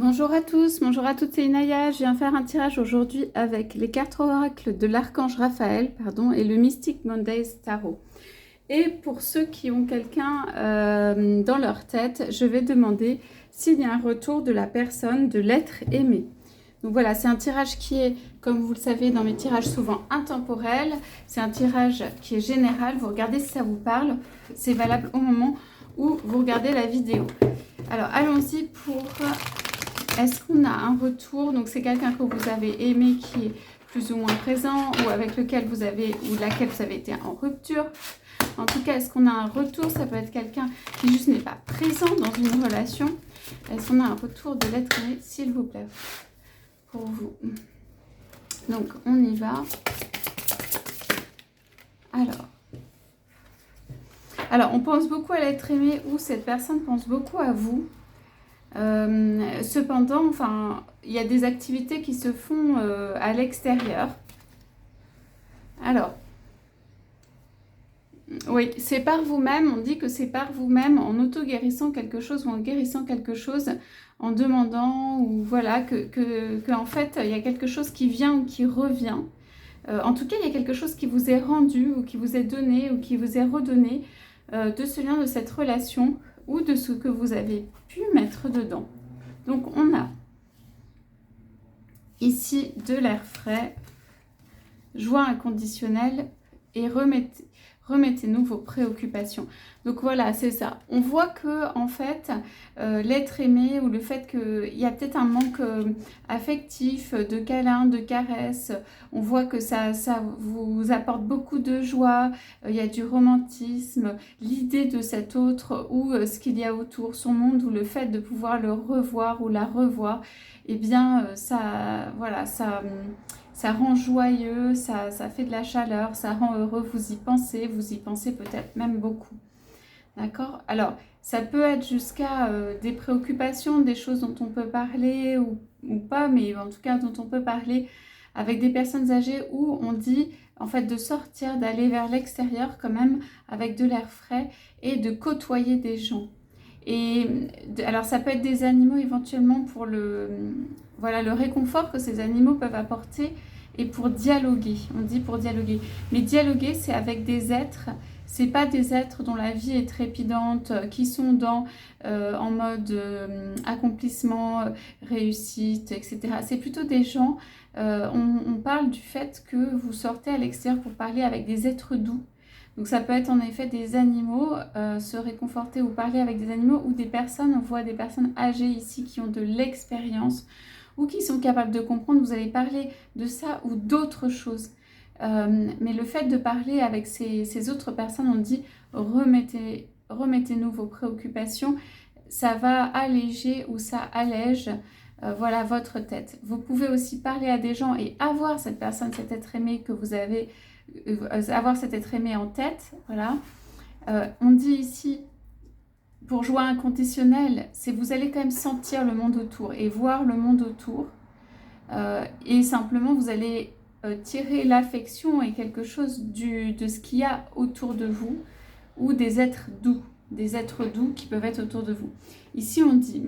Bonjour à tous, bonjour à toutes, c'est Inaya. Je viens faire un tirage aujourd'hui avec les cartes oracles de l'archange Raphaël, et le Mystic Mondays Tarot. Et pour ceux qui ont quelqu'un dans leur tête, je vais demander s'il y a un retour de la personne, de l'être aimé. Donc voilà, c'est un tirage qui est, comme vous le savez, dans mes tirages souvent intemporel. C'est un tirage qui est général. Vous regardez si ça vous parle. C'est valable au moment où vous regardez la vidéo. Alors, allons-y pour... Est-ce qu'on a un retour? Donc, c'est quelqu'un que vous avez aimé qui est plus ou moins présent ou avec lequel vous avez ou laquelle vous avez été en rupture. En tout cas, est-ce qu'on a un retour? Ça peut être quelqu'un qui juste n'est pas présent dans une relation. Est-ce qu'on a un retour de l'être aimé, s'il vous plaît, pour vous? Donc, on y va. Alors, on pense beaucoup à l'être aimé ou cette personne pense beaucoup à vous. Cependant, il y a des activités qui se font à l'extérieur. Alors, oui, c'est par vous-même. On dit que c'est par vous-même en auto-guérissant quelque chose ou en guérissant quelque chose, en demandant ou voilà que en fait il y a quelque chose qui vient ou qui revient. En tout cas, il y a quelque chose qui vous est rendu ou qui vous est donné ou qui vous est redonné de ce lien, de cette relation ou de ce que vous avez pu mettre dedans. Donc, on a ici de l'air frais, joie inconditionnelle et remettez-nous vos préoccupations. Donc voilà, c'est ça. On voit que en fait, l'être aimé ou le fait qu'il y a peut-être un manque affectif, de câlins, de caresses, on voit que ça vous apporte beaucoup de joie, il y a du romantisme, l'idée de cet autre ou ce qu'il y a autour, son monde ou le fait de pouvoir le revoir ou la revoir, eh bien ça, voilà, ça rend joyeux, ça fait de la chaleur, ça rend heureux, vous y pensez peut-être même beaucoup. D'accord? Alors, ça peut être jusqu'à des préoccupations, des choses dont on peut parler ou pas, mais en tout cas dont on peut parler avec des personnes âgées où on dit en fait de sortir, d'aller vers l'extérieur quand même avec de l'air frais et de côtoyer des gens. Et alors ça peut être des animaux éventuellement pour voilà, le réconfort que ces animaux peuvent apporter et pour dialoguer, on dit pour dialoguer. Mais dialoguer, c'est avec des êtres, c'est pas des êtres dont la vie est trépidante, qui sont en mode accomplissement, réussite, etc. C'est plutôt des gens, on parle du fait que vous sortez à l'extérieur pour parler avec des êtres doux. Donc ça peut être en effet des animaux, se réconforter ou parler avec des animaux ou des personnes, on voit des personnes âgées ici qui ont de l'expérience ou qui sont capables de comprendre, vous allez parler de ça ou d'autres choses. Mais le fait de parler avec ces autres personnes, on dit remettez-nous vos préoccupations, ça va alléger ou ça allège voilà, votre tête. Vous pouvez aussi parler à des gens et avoir cette personne, cet être aimé que vous avez, avoir cet être aimé en tête. Voilà. On dit ici, pour joie inconditionnelle, c'est vous allez quand même sentir le monde autour et voir le monde autour. Et simplement, vous allez tirer l'affection et quelque chose de ce qu'il y a autour de vous ou des êtres doux qui peuvent être autour de vous. Ici, on dit,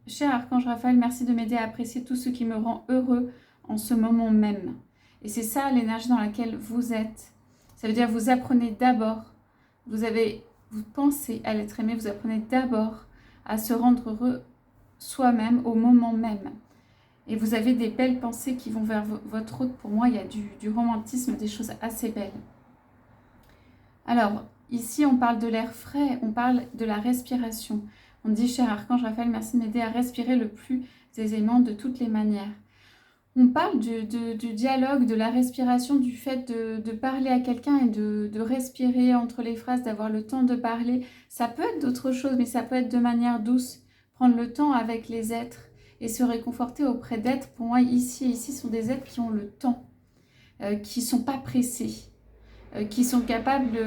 cher Archange Raphaël, merci de m'aider à apprécier tout ce qui me rend heureux en ce moment même. Et c'est ça l'énergie dans laquelle vous êtes. Ça veut dire vous apprenez d'abord, vous pensez à l'être aimé, vous apprenez d'abord à se rendre heureux soi-même au moment même. Et vous avez des belles pensées qui vont vers votre autre. Pour moi, il y a du romantisme, des choses assez belles. Alors, ici, on parle de l'air frais, on parle de la respiration. On dit, cher Archange Raphaël, merci de m'aider à respirer le plus aisément de toutes les manières. On parle du dialogue, de la respiration, du fait de parler à quelqu'un et de respirer entre les phrases, d'avoir le temps de parler. Ça peut être d'autres choses, mais ça peut être de manière douce. Prendre le temps avec les êtres et se réconforter auprès d'êtres. Pour moi, ici sont des êtres qui ont le temps, qui ne sont pas pressés, qui sont capables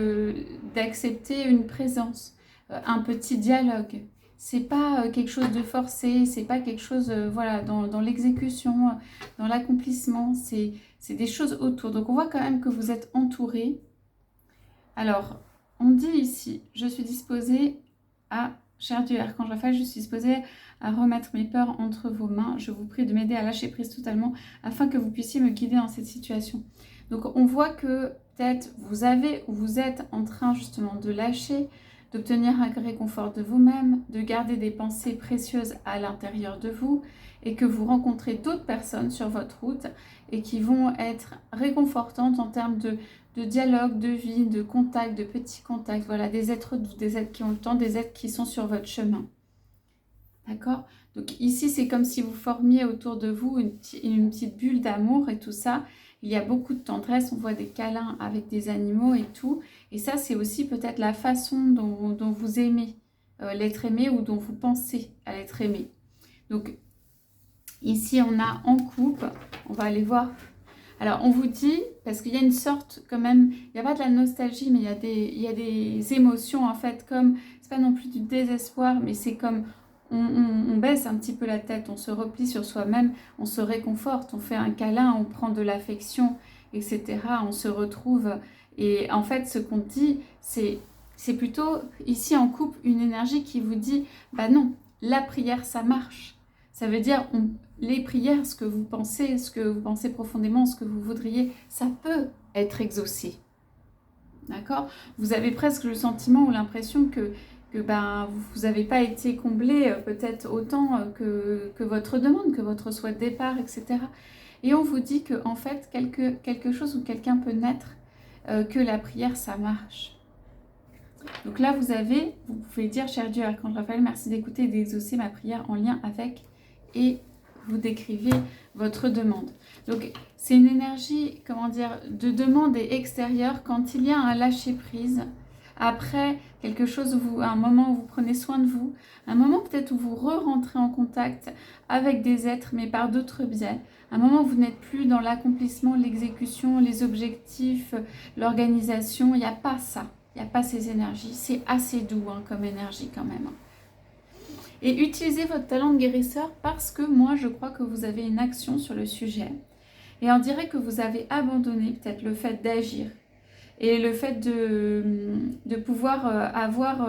d'accepter une présence, un petit dialogue. C'est pas quelque chose de forcé, c'est pas quelque chose voilà, dans l'exécution, dans l'accomplissement, c'est des choses autour. Donc on voit quand même que vous êtes entouré. Alors, on dit ici, je suis disposée à cher Dieu Archange Raphaël, je suis disposée à remettre mes peurs entre vos mains. Je vous prie de m'aider à lâcher prise totalement afin que vous puissiez me guider dans cette situation. Donc on voit que peut-être vous avez ou vous êtes en train justement de lâcher, d'obtenir un réconfort de vous-même, de garder des pensées précieuses à l'intérieur de vous et que vous rencontrez d'autres personnes sur votre route et qui vont être réconfortantes en termes de dialogue, de vie, de contact, de petits contacts. Voilà, des êtres doux, des êtres qui ont le temps, des êtres qui sont sur votre chemin. D'accord? Donc ici, c'est comme si vous formiez autour de vous une petite bulle d'amour et tout ça. Il y a beaucoup de tendresse, on voit des câlins avec des animaux et tout. Et ça, c'est aussi peut-être la façon dont vous aimez l'être aimé ou dont vous pensez à l'être aimé. Donc ici, on a en couple, on va aller voir. Alors, on vous dit, parce qu'il y a une sorte quand même, il n'y a pas de la nostalgie, mais il y a des émotions en fait, comme, c'est pas non plus du désespoir, mais c'est comme, on baisse un petit peu la tête, on se replie sur soi-même, on se réconforte, on fait un câlin, on prend de l'affection, etc. On se retrouve. Et en fait, ce qu'on dit, c'est plutôt, ici en couple, une énergie qui vous dit, bah non, la prière, ça marche. Ça veut dire, les prières, ce que vous pensez profondément, ce que vous voudriez, ça peut être exaucé. D'accord? Vous avez presque le sentiment ou l'impression que ben, vous n'avez pas été comblé peut-être autant que votre demande, que votre souhait de départ, etc. Et on vous dit que en fait, quelque chose ou quelqu'un peut naître, que la prière, ça marche. Donc là, vous pouvez dire, cher Dieu, Archange Raphaël, merci d'écouter et d'exaucer ma prière en lien avec, et vous décrivez votre demande. Donc, c'est une énergie, comment dire, de demande et extérieure quand il y a un lâcher-prise. Après, quelque chose, un moment où vous prenez soin de vous, un moment peut-être où vous re-rentrez en contact avec des êtres, mais par d'autres biais. Un moment où vous n'êtes plus dans l'accomplissement, l'exécution, les objectifs, l'organisation. Il n'y a pas ça. Il n'y a pas ces énergies. C'est assez doux comme énergie quand même. Et utilisez votre talent de guérisseur parce que moi, je crois que vous avez une action sur le sujet. Et on dirait que vous avez abandonné peut-être le fait d'agir et le fait de pouvoir avoir,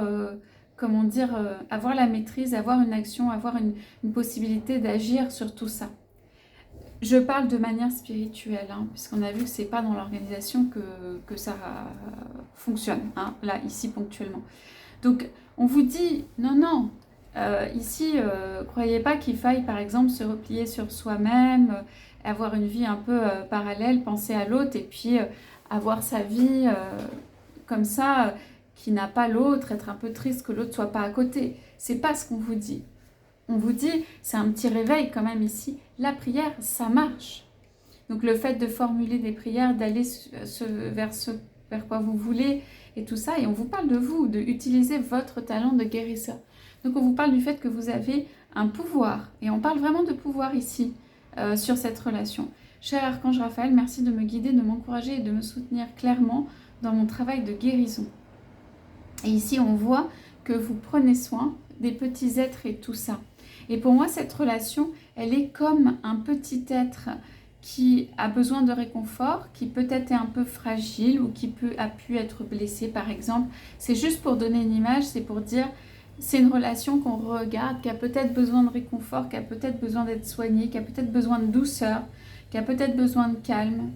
comment dire, avoir la maîtrise, avoir une action, avoir une possibilité d'agir sur tout ça. Je parle de manière spirituelle, puisqu'on a vu que c'est pas dans l'organisation que ça fonctionne, là, ici, ponctuellement. Donc, on vous dit, non, ici, croyez pas qu'il faille, par exemple, se replier sur soi-même, avoir une vie un peu parallèle, penser à l'autre, et puis avoir sa vie comme ça, qui n'a pas l'autre, être un peu triste que l'autre soit pas à côté. C'est pas ce qu'on vous dit. On vous dit, c'est un petit réveil quand même ici, la prière, ça marche. Donc le fait de formuler des prières, d'aller vers quoi vous voulez et tout ça, et on vous parle de vous, de utiliser votre talent de guérisseur. Donc on vous parle du fait que vous avez un pouvoir, et on parle vraiment de pouvoir ici, sur cette relation. Cher Archange Raphaël, merci de me guider, de m'encourager et de me soutenir clairement dans mon travail de guérison. Et ici on voit que vous prenez soin des petits êtres et tout ça. Et pour moi, cette relation, elle est comme un petit être qui a besoin de réconfort, qui peut-être est un peu fragile ou qui a pu être blessé, par exemple. C'est juste pour donner une image, c'est pour dire, c'est une relation qu'on regarde, qui a peut-être besoin de réconfort, qui a peut-être besoin d'être soignée, qui a peut-être besoin de douceur, qui a peut-être besoin de calme,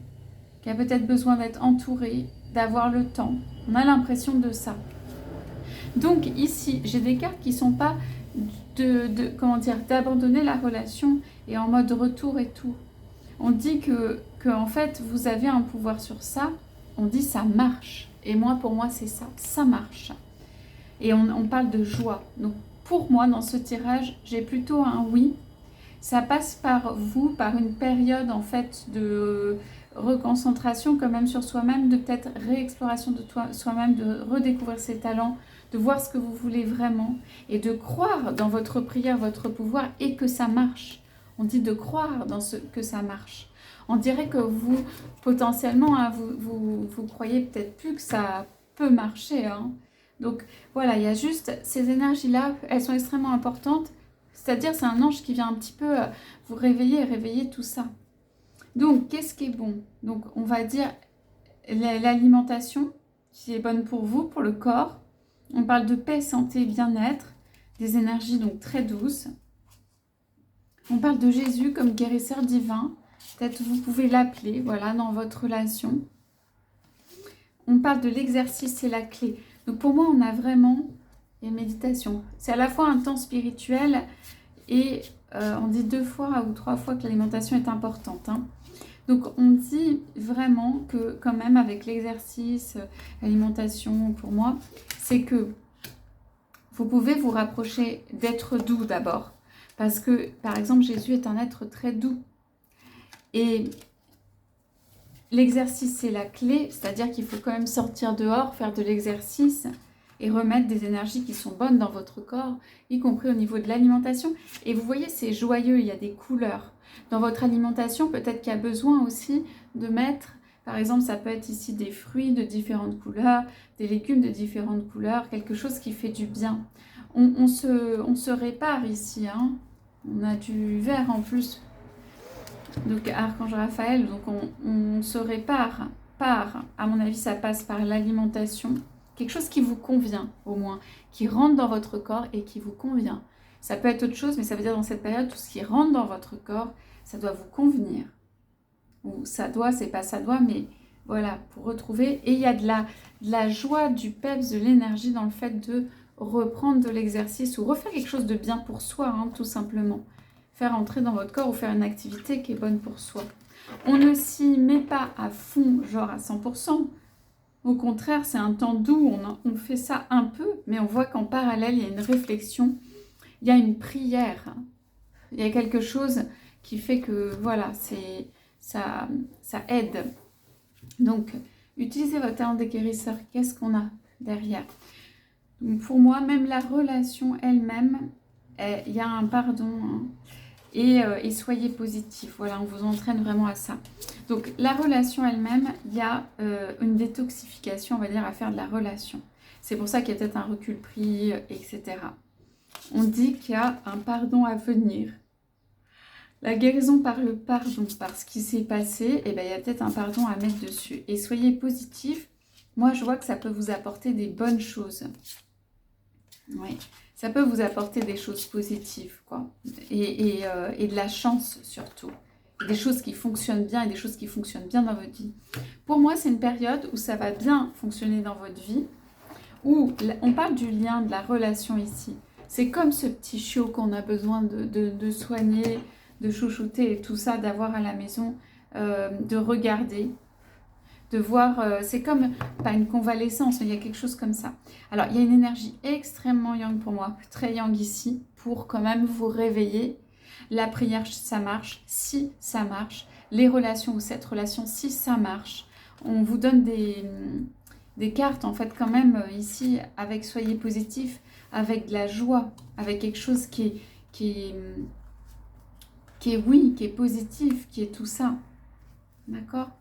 qui a peut-être besoin d'être entourée, d'avoir le temps. On a l'impression de ça. Donc ici, j'ai des cartes qui ne sont pas d'abandonner la relation et en mode retour et tout. On dit que en fait, vous avez un pouvoir sur ça. On dit ça marche. Et moi, pour moi, c'est ça. Ça marche. Et on parle de joie. Donc pour moi, dans ce tirage, j'ai plutôt un oui. Ça passe par vous, par une période en fait de reconcentration quand même sur soi-même, de peut-être réexploration de soi-même, de redécouvrir ses talents, de voir ce que vous voulez vraiment et de croire dans votre prière, votre pouvoir et que ça marche. On dit de croire dans que ça marche. On dirait que vous, potentiellement, vous croyez peut-être plus que ça peut marcher. Donc voilà, il y a juste ces énergies-là, elles sont extrêmement importantes. C'est-à-dire, c'est un ange qui vient un petit peu vous réveiller et réveiller tout ça. Donc, qu'est-ce qui est bon? Donc, on va dire l'alimentation qui est bonne pour vous, pour le corps. On parle de paix, santé, bien-être, des énergies donc très douces. On parle de Jésus comme guérisseur divin. Peut-être vous pouvez l'appeler, voilà, dans votre relation. On parle de l'exercice, c'est la clé. Donc pour moi, on a vraiment une méditation. C'est à la fois un temps spirituel et on dit 2 fois ou 3 fois que l'alimentation est importante. Hein. Donc on dit vraiment que quand même avec l'exercice, l'alimentation pour moi, c'est que vous pouvez vous rapprocher d'être doux d'abord. Parce que par exemple Jésus est un être très doux. Et l'exercice c'est la clé, c'est-à-dire qu'il faut quand même sortir dehors, faire de l'exercice et remettre des énergies qui sont bonnes dans votre corps, y compris au niveau de l'alimentation. Et vous voyez, c'est joyeux, il y a des couleurs. Dans votre alimentation, peut-être qu'il y a besoin aussi de mettre, par exemple, ça peut être ici des fruits de différentes couleurs, des légumes de différentes couleurs, quelque chose qui fait du bien. On se répare ici, hein. On a du vert en plus. Donc, Archange Raphaël, donc on se répare par, à mon avis, ça passe par l'alimentation. Quelque chose qui vous convient, au moins, qui rentre dans votre corps et qui vous convient. Ça peut être autre chose, mais ça veut dire dans cette période, tout ce qui rentre dans votre corps, ça doit vous convenir. Ou ça doit, c'est pas ça doit, mais voilà, pour retrouver. Et il y a de la joie, du peps, de l'énergie dans le fait de reprendre de l'exercice ou refaire quelque chose de bien pour soi, hein, tout simplement. Faire entrer dans votre corps ou faire une activité qui est bonne pour soi. On ne s'y met pas à fond, genre à 100%. Au contraire, c'est un temps doux, on fait ça un peu, mais on voit qu'en parallèle, il y a une réflexion, il y a une prière, il y a quelque chose qui fait que, voilà, ça aide. Donc, utilisez votre talent de guérisseur, qu'est-ce qu'on a derrière? Donc, pour moi, même la relation elle-même, il y a un pardon, hein. Et soyez positif. Voilà, on vous entraîne vraiment à ça. Donc, la relation elle-même, il y a une détoxification, on va dire, à faire de la relation. C'est pour ça qu'il y a peut-être un recul pris, etc. On dit qu'il y a un pardon à venir. La guérison par le pardon, par ce qui s'est passé, eh bien, il y a peut-être un pardon à mettre dessus. Et soyez positif. Moi, je vois que ça peut vous apporter des bonnes choses. Oui. Ça peut vous apporter des choses positives, quoi. Et de la chance, surtout. Des choses qui fonctionnent bien et des choses qui fonctionnent bien dans votre vie. Pour moi, c'est une période où ça va bien fonctionner dans votre vie, où on parle du lien, de la relation ici. C'est comme ce petit chiot qu'on a besoin de soigner, de chouchouter et tout ça, d'avoir à la maison, de regarder. De voir, c'est comme, pas une convalescence, mais il y a quelque chose comme ça. Alors, il y a une énergie extrêmement yang pour moi, très yang ici, pour quand même vous réveiller. La prière, ça marche, si ça marche. Les relations ou cette relation, si ça marche. On vous donne des cartes, en fait, quand même, ici, avec soyez positif, avec de la joie, avec quelque chose qui est positif, qui est tout ça. D'accord ?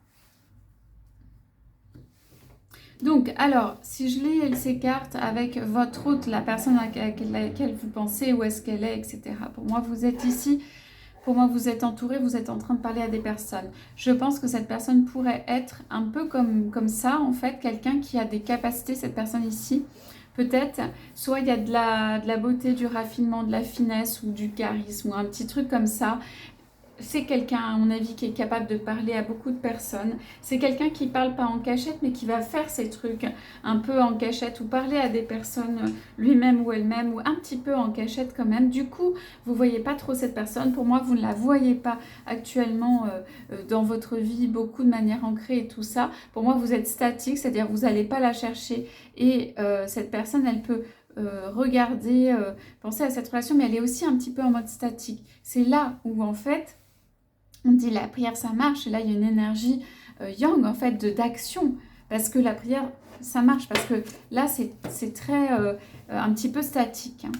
Donc, alors, si je lis ces cartes avec votre hôte, la personne à laquelle vous pensez, où est-ce qu'elle est, etc. Pour moi, vous êtes ici, pour moi, vous êtes entouré, vous êtes en train de parler à des personnes. Je pense que cette personne pourrait être un peu comme ça, en fait, quelqu'un qui a des capacités, cette personne ici. Peut-être, soit il y a de la beauté, du raffinement, de la finesse ou du charisme, ou un petit truc comme ça. C'est quelqu'un, à mon avis, qui est capable de parler à beaucoup de personnes. C'est quelqu'un qui ne parle pas en cachette, mais qui va faire ces trucs un peu en cachette ou parler à des personnes lui-même ou elle-même ou un petit peu en cachette quand même. Du coup, vous ne voyez pas trop cette personne. Pour moi, vous ne la voyez pas actuellement dans votre vie, beaucoup de manière ancrée et tout ça. Pour moi, vous êtes statique, c'est-à-dire vous n'allez pas la chercher. Et cette personne, elle peut... regarder, penser à cette relation, mais elle est aussi un petit peu en mode statique. C'est là où, en fait... On dit la prière ça marche, et là il y a une énergie yang en fait d'action, parce que la prière ça marche, parce que là c'est très un petit peu statique. Hein.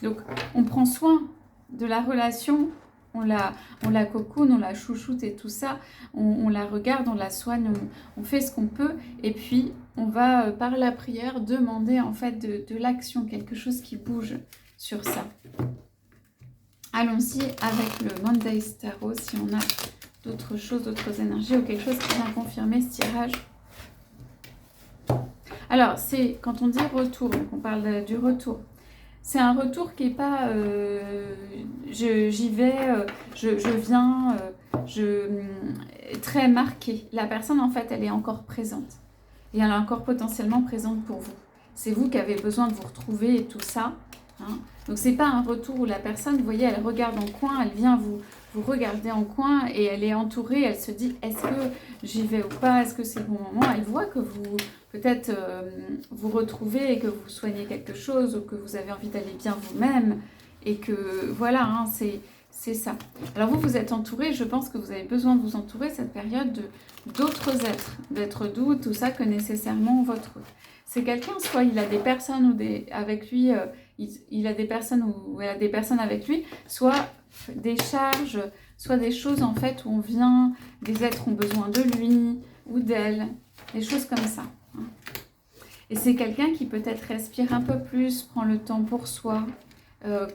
Donc on prend soin de la relation, on la cocoune, on la chouchoute et tout ça, on la regarde, on la soigne, on fait ce qu'on peut, et puis on va par la prière demander en fait de l'action, quelque chose qui bouge sur ça. Allons-y avec le Monday Tarot, si on a d'autres choses, d'autres énergies ou quelque chose qui vient confirmer ce tirage. Alors, c'est quand on dit retour, donc on parle du retour. c'est un retour qui est pas j'y vais, je viens, très marqué. La personne, en fait, elle est encore présente. Et elle est encore potentiellement présente pour vous. C'est vous qui avez besoin de vous retrouver et tout ça. Hein. Donc, c'est pas un retour où la personne, vous voyez, elle regarde en coin, elle vient vous regarder en coin et elle est entourée, elle se dit, est-ce que j'y vais ou pas, est-ce que c'est le bon moment? Elle voit que vous, peut-être, vous retrouvez et que vous soignez quelque chose ou que vous avez envie d'aller bien vous-même et que, voilà, hein, c'est ça. Alors vous êtes entouré, je pense que vous avez besoin de vous entourer cette période d'autres êtres, d'êtres doux, tout ça que nécessairement votre... C'est quelqu'un, soit il a des personnes ou avec lui, il a des personnes ou elle a des personnes avec lui, soit des charges, soit des choses en fait où on vient, des êtres ont besoin de lui ou d'elle, des choses comme ça. Hein. Et c'est quelqu'un qui peut-être respire un peu plus, prend le temps pour soi.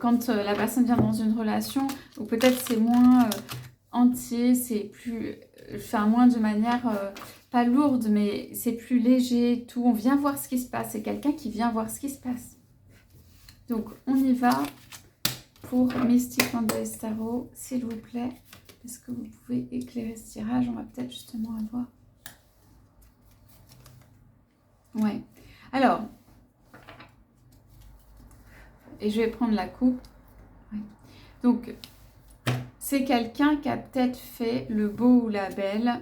Quand la personne vient dans une relation, ou peut-être c'est moins entier, c'est plus, enfin moins de manière pas lourde, mais c'est plus léger, tout. On vient voir ce qui se passe. C'est quelqu'un qui vient voir ce qui se passe. Donc on y va pour Mystic Mondays Tarot, s'il vous plaît. Est-ce que vous pouvez éclairer ce tirage? On va peut-être justement avoir. Ouais. Alors. Et je vais prendre la coupe. Ouais. Donc, c'est quelqu'un qui a peut-être fait le beau ou la belle.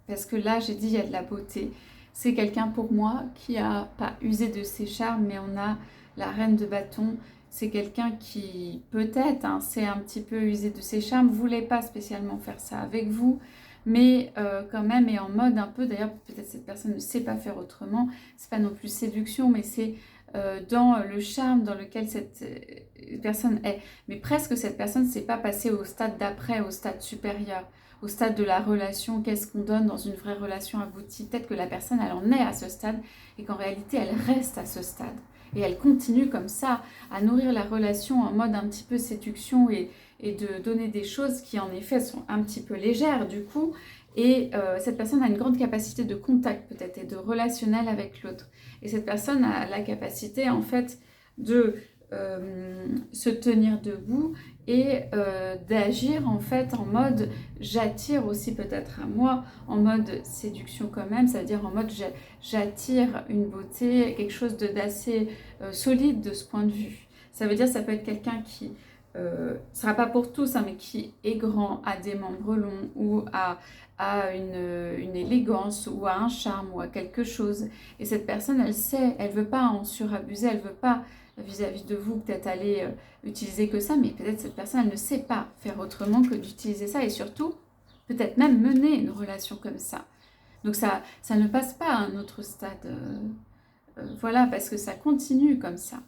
Parce que là, j'ai dit, il y a de la beauté. C'est quelqu'un pour moi qui n'a pas usé de ses charmes, mais on a la reine de bâton. C'est quelqu'un qui, peut-être, hein, s'est un petit peu usé de ses charmes, ne voulait pas spécialement faire ça avec vous, mais quand même est en mode un peu, d'ailleurs, peut-être cette personne ne sait pas faire autrement. C'est pas non plus séduction, mais c'est dans le charme dans lequel cette personne est. Mais presque cette personne ne s'est pas passée au stade d'après, au stade supérieur, au stade de la relation, qu'est-ce qu'on donne dans une vraie relation aboutie. Peut-être que la personne, elle en est à ce stade et qu'en réalité, elle reste à ce stade. Et elle continue comme ça à nourrir la relation en mode un petit peu séduction et de donner des choses qui en effet sont un petit peu légères du coup. Et cette personne a une grande capacité de contact peut-être et de relationnel avec l'autre. Et cette personne a la capacité en fait de se tenir debout et d'agir en fait en mode j'attire aussi peut-être à moi, en mode séduction quand même, ça veut dire en mode j'attire une beauté, quelque chose d'assez solide de ce point de vue. Ça veut dire ça peut être quelqu'un qui sera pas pour tous, hein, mais qui est grand, a des membres longs ou a une élégance ou a un charme ou a quelque chose. Et cette personne, elle sait, elle veut pas en surabuser, elle veut pas vis-à-vis de vous peut-être aller utiliser que ça, mais peut-être cette personne, elle ne sait pas faire autrement que d'utiliser ça et surtout, peut-être même mener une relation comme ça. Donc ça ne passe pas à un autre stade. Voilà, parce que ça continue comme ça.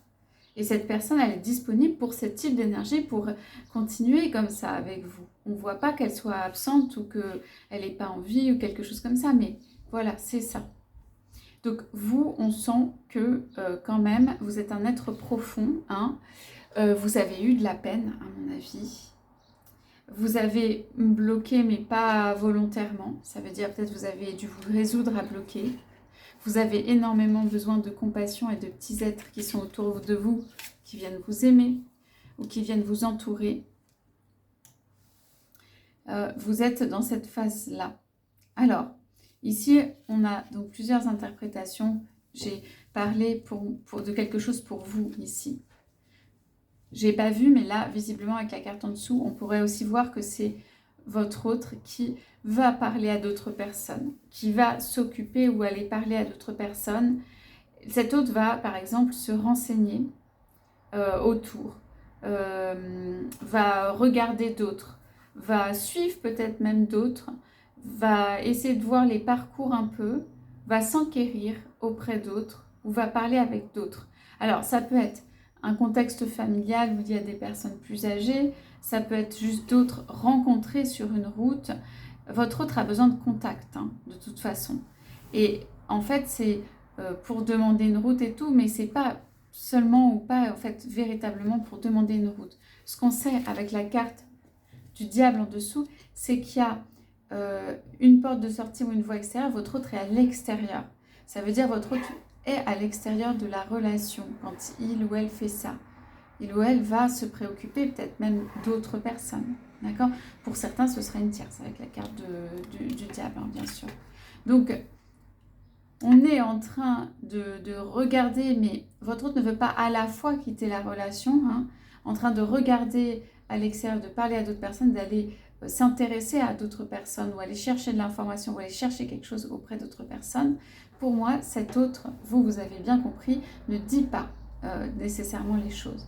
Et cette personne, elle est disponible pour ce type d'énergie, pour continuer comme ça avec vous. On ne voit pas qu'elle soit absente ou qu'elle n'ait pas envie ou quelque chose comme ça, mais voilà, c'est ça. Donc vous, on sent que quand même, vous êtes un être profond. Hein. Vous avez eu de la peine, à mon avis. Vous avez bloqué, mais pas volontairement. Ça veut dire peut-être vous avez dû vous résoudre à bloquer. Vous avez énormément besoin de compassion et de petits êtres qui sont autour de vous, qui viennent vous aimer ou qui viennent vous entourer. Vous êtes dans cette phase-là. Alors, ici, on a donc plusieurs interprétations. J'ai parlé de quelque chose pour vous ici. J'ai pas vu, mais là, visiblement, avec la carte en dessous, on pourrait aussi voir que c'est votre autre qui va parler à d'autres personnes, qui va s'occuper ou aller parler à d'autres personnes. Cet autre va, par exemple, se renseigner autour, va regarder d'autres, va suivre peut-être même d'autres, va essayer de voir les parcours un peu, va s'enquérir auprès d'autres ou va parler avec d'autres. Alors, ça peut être un contexte familial où il y a des personnes plus âgées, ça peut être juste d'autres rencontrés sur une route. Votre autre a besoin de contact, hein, de toute façon. Et en fait, c'est pour demander une route et tout, mais c'est pas seulement ou pas, en fait, véritablement pour demander une route. Ce qu'on sait avec la carte du diable en dessous, c'est qu'il y a une porte de sortie ou une voie extérieure, votre autre est à l'extérieur. Ça veut dire votre autre est à l'extérieur de la relation quand il ou elle fait ça. il ou elle va se préoccuper peut-être même d'autres personnes. D'accord? Pour certains, ce sera une tierce avec la carte du diable, hein, bien sûr. Donc, on est en train de regarder, mais votre autre ne veut pas à la fois quitter la relation, hein, en train de regarder à l'extérieur, de parler à d'autres personnes, d'aller s'intéresser à d'autres personnes ou aller chercher de l'information ou aller chercher quelque chose auprès d'autres personnes. Pour moi, cet autre, vous avez bien compris, ne dit pas nécessairement les choses.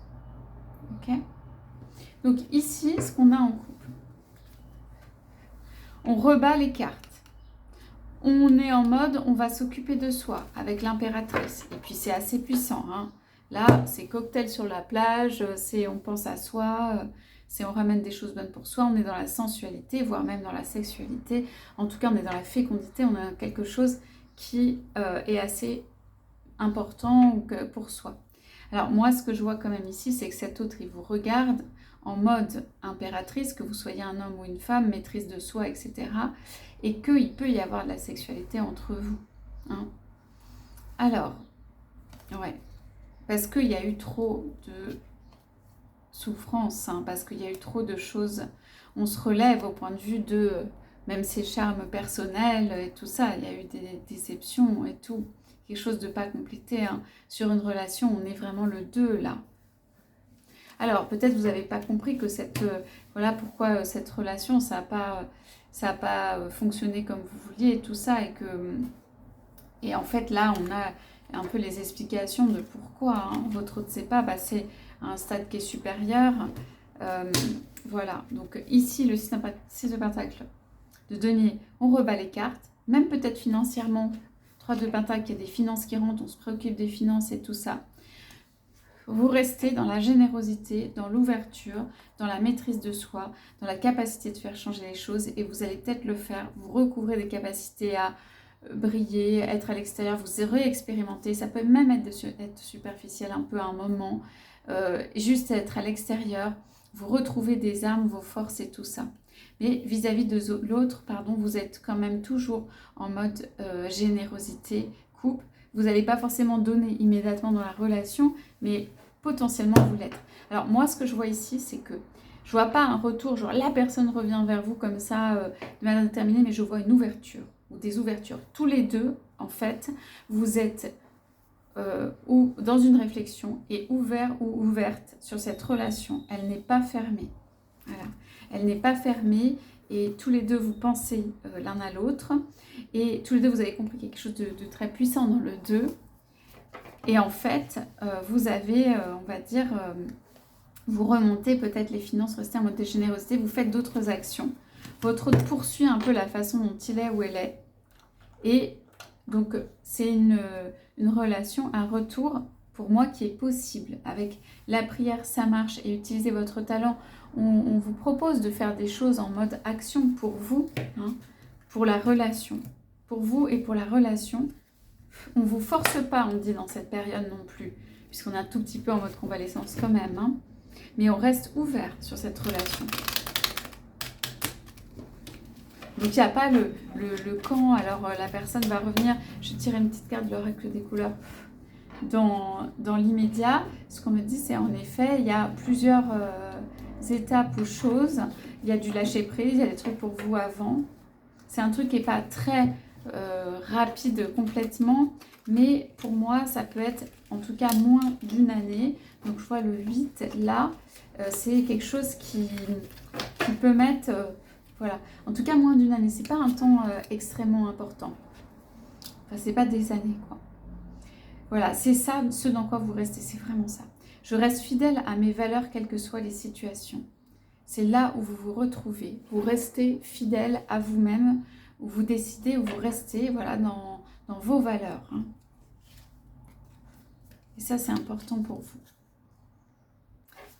Ok? Donc ici, ce qu'on a en couple, on rebat les cartes. On est en mode, on va s'occuper de soi avec l'impératrice. Et puis c'est assez puissant. Hein. Là, c'est cocktail sur la plage, c'est on pense à soi, c'est on ramène des choses bonnes pour soi, on est dans la sensualité, voire même dans la sexualité. En tout cas, on est dans la fécondité, on a quelque chose qui est assez important pour soi. Alors moi, ce que je vois quand même ici, c'est que cet autre, il vous regarde en mode impératrice, que vous soyez un homme ou une femme, maîtrise de soi, etc. Et qu'il peut y avoir de la sexualité entre vous. Hein. Alors, ouais, parce qu'il y a eu trop de souffrance, hein, parce qu'il y a eu trop de choses. On se relève au point de vue de même ses charmes personnels et tout ça. Il y a eu des déceptions et tout. Quelque chose de pas complété. Hein. Sur une relation, on est vraiment le 2 là. Alors, peut-être vous n'avez pas compris que voilà pourquoi cette relation, ça n'a pas fonctionné comme vous vouliez et tout ça. Et en fait, là, on a un peu les explications de pourquoi. Hein. Votre autre ne sait pas, c'est un stade qui est supérieur. Voilà, donc ici, le 6 de Pentacle de denier, on rebat les cartes, même peut-être financièrement. 3 de Pentacle, il y a des finances qui rentrent, on se préoccupe des finances et tout ça. Vous restez dans la générosité, dans l'ouverture, dans la maîtrise de soi, dans la capacité de faire changer les choses et vous allez peut-être le faire. Vous recouvrez des capacités à briller, être à l'extérieur, vous réexpérimenter. Ça peut même être superficiel un peu à un moment, juste être à l'extérieur. Vous retrouvez des armes, vos forces et tout ça. Mais vis-à-vis de l'autre, vous êtes quand même toujours en mode générosité, couple. Vous n'allez pas forcément donner immédiatement dans la relation, mais potentiellement vous l'êtes. Alors moi, ce que je vois ici, c'est que je vois pas un retour, genre la personne revient vers vous comme ça, de manière déterminée, mais je vois une ouverture ou des ouvertures. Tous les deux, en fait, vous êtes ou dans une réflexion et ouvert ou ouverte sur cette relation. Elle n'est pas fermée. Voilà. Elle n'est pas fermée et tous les deux vous pensez l'un à l'autre et tous les deux vous avez compris quelque chose de très puissant dans le 2 et en fait vous avez on va dire vous remontez peut-être les finances, restez en mode de générosité, vous faites d'autres actions, votre autre poursuit un peu la façon dont il est ou elle est et donc c'est une relation, un retour pour moi qui est possible avec la prière, ça marche et utilisez votre talent. On vous propose de faire des choses en mode action pour vous, hein, pour la relation. Pour vous et pour la relation, on ne vous force pas, on dit dans cette période non plus, puisqu'on est un tout petit peu en mode convalescence quand même, hein, mais on reste ouvert sur cette relation. Donc il n'y a pas le quand, alors la personne va revenir, je tire une petite carte de l'oracle des couleurs dans l'immédiat. Ce qu'on me dit, c'est en effet, il y a plusieurs étapes ou choses, il y a du lâcher prise, il y a des trucs pour vous avant. C'est un truc qui n'est pas très rapide complètement, mais pour moi, ça peut être en tout cas moins d'une année. Donc je vois le 8 là, c'est quelque chose qui peut mettre, voilà, en tout cas moins d'une année. C'est pas un temps extrêmement important. Enfin, c'est pas des années, quoi. Voilà, c'est ça, ce dans quoi vous restez, c'est vraiment ça. Je reste fidèle à mes valeurs, quelles que soient les situations. C'est là où vous vous retrouvez. Vous restez fidèle à vous-même, où vous décidez, où vous restez voilà, dans vos valeurs. Hein. Et ça, c'est important pour vous.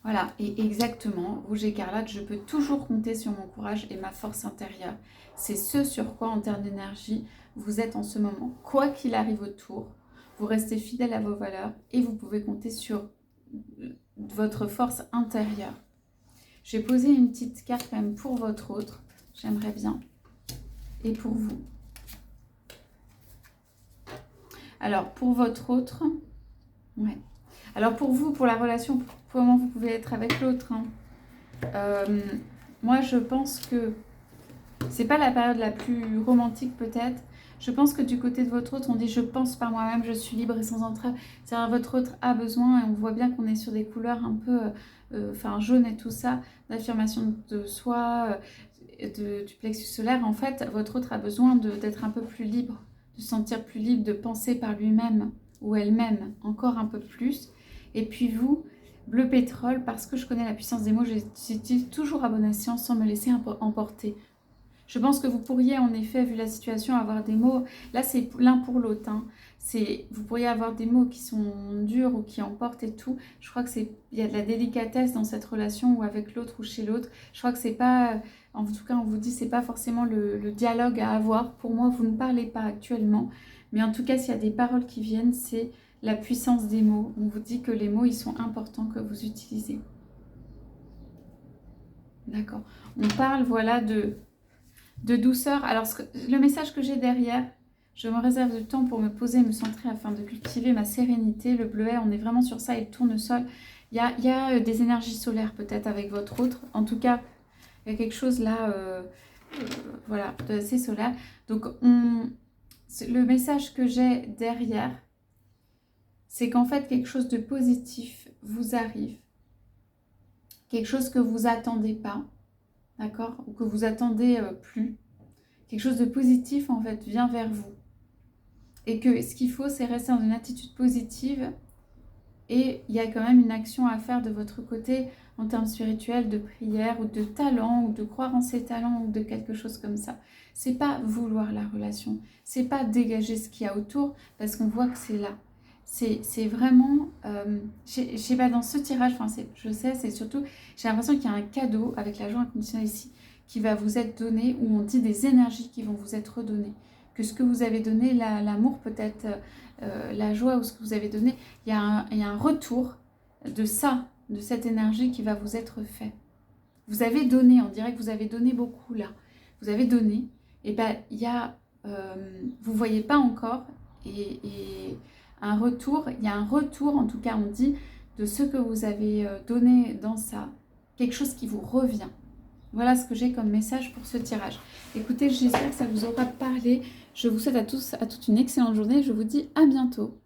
Voilà, et exactement, Rouge Écarlate, je peux toujours compter sur mon courage et ma force intérieure. C'est ce sur quoi, en termes d'énergie, vous êtes en ce moment. Quoi qu'il arrive autour, vous restez fidèle à vos valeurs et vous pouvez compter sur votre force intérieure. Je vais poser une petite carte quand même pour votre autre, j'aimerais bien, et pour vous. Alors, pour votre autre, ouais. Alors pour vous, pour la relation, pour le moment, vous pouvez être avec l'autre. Hein. Moi, je pense que c'est pas la période la plus romantique peut-être. Je pense que du côté de votre autre, on dit je pense par moi-même, je suis libre et sans entrave. C'est-à-dire votre autre a besoin, et on voit bien qu'on est sur des couleurs un peu jaune et tout ça, d'affirmation de soi, du plexus solaire. En fait, votre autre a besoin d'être un peu plus libre, de se sentir plus libre, de penser par lui-même ou elle-même encore un peu plus. Et puis vous, bleu pétrole, parce que je connais la puissance des mots, j'utilise toujours à bon escient sans me laisser emporter. Je pense que vous pourriez en effet, vu la situation, avoir des mots, là c'est l'un pour l'autre, hein. Vous pourriez avoir des mots qui sont durs ou qui emportent et tout. Je crois qu'il y a de la délicatesse dans cette relation ou avec l'autre ou chez l'autre. Je crois que c'est pas, en tout cas on vous dit, c'est pas forcément le dialogue à avoir. Pour moi, vous ne parlez pas actuellement. Mais en tout cas, s'il y a des paroles qui viennent, c'est la puissance des mots. On vous dit que les mots, ils sont importants que vous utilisez. D'accord. On parle, voilà, de douceur. Alors, le message que j'ai derrière, je me réserve du temps pour me poser, me centrer afin de cultiver ma sérénité. Le bleuet, on est vraiment sur ça, et le tournesol. Il y a des énergies solaires peut-être avec votre autre. En tout cas, il y a quelque chose là, voilà, d'assez solaire. Donc, le message que j'ai derrière, c'est qu'en fait, quelque chose de positif vous arrive. Quelque chose que vous attendez pas. D'accord? Ou que vous attendez plus. Quelque chose de positif, en fait, vient vers vous. Et que ce qu'il faut, c'est rester dans une attitude positive. Et il y a quand même une action à faire de votre côté en termes spirituels, de prière, ou de talent, ou de croire en ses talents, ou de quelque chose comme ça. C'est pas vouloir la relation. C'est pas dégager ce qu'il y a autour, parce qu'on voit que c'est là. C'est vraiment, je sais pas, dans ce tirage, enfin je sais, c'est surtout, j'ai l'impression qu'il y a un cadeau avec la joie inconditionnelle ici qui va vous être donné, où on dit des énergies qui vont vous être redonnées. Que ce que vous avez donné, l'amour peut-être, la joie ou ce que vous avez donné, il y a un retour de ça, de cette énergie qui va vous être fait. Vous avez donné, on dirait que vous avez donné beaucoup là. Vous avez donné, et ben il y a, vous voyez pas encore, et un retour, il y a un retour, en tout cas on dit, de ce que vous avez donné dans ça, quelque chose qui vous revient. Voilà ce que j'ai comme message pour ce tirage. Écoutez, j'espère que ça vous aura parlé. Je vous souhaite à tous, à toute une excellente journée. Je vous dis à bientôt.